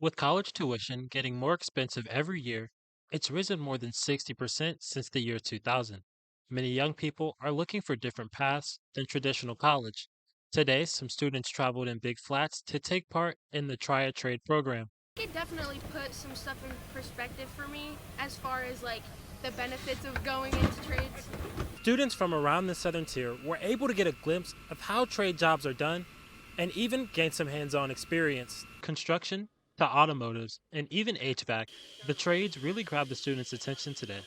With college tuition getting more expensive every year, it's risen more than 60% since the year 2000. Many young people are looking for different paths than traditional college. Today, some students traveled in big flats to take part in the Try a Trade program. It definitely put some stuff in perspective for me as far as like the benefits of going into trades. Students from around the southern tier were able to get a glimpse of how trade jobs are done and even gain some hands on experience. Construction to automotives and even HVAC, the trades really grabbed the students' attention today.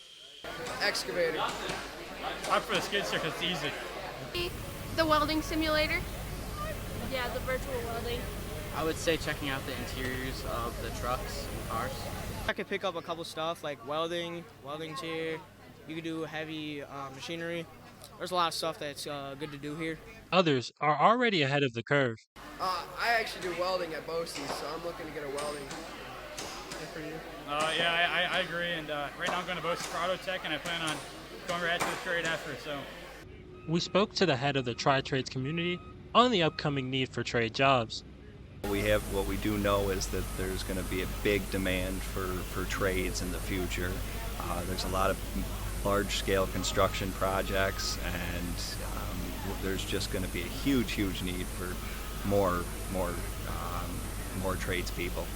Excavator. I'm for the skid steer because it's easy. The welding simulator. Yeah, the virtual welding. I would say checking out the interiors of the trucks and cars. I could pick up a couple stuff like welding chair. You could do heavy machinery. There's a lot of stuff that's good to do here. Others are already ahead of the curve. I actually do welding at BOCES, so I'm looking to get a welding. Good for you. Yeah, I agree. And right now I'm going to BOCES for auto tech, and I plan on going right to the trade after. So We spoke to the head of the Tri Trades community on the upcoming need for trade jobs. What we do know is that there's going to be a big demand for trades in the future. There's a lot of large-scale construction projects, and there's just going to be a huge need for more tradespeople.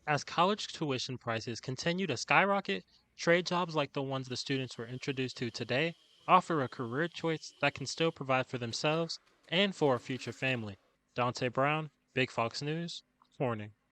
As college tuition prices continue to skyrocket, trade jobs like the ones the students were introduced to today offer a career choice that can still provide for themselves and for a future family. Dante Brown, Big Fox News, Morning.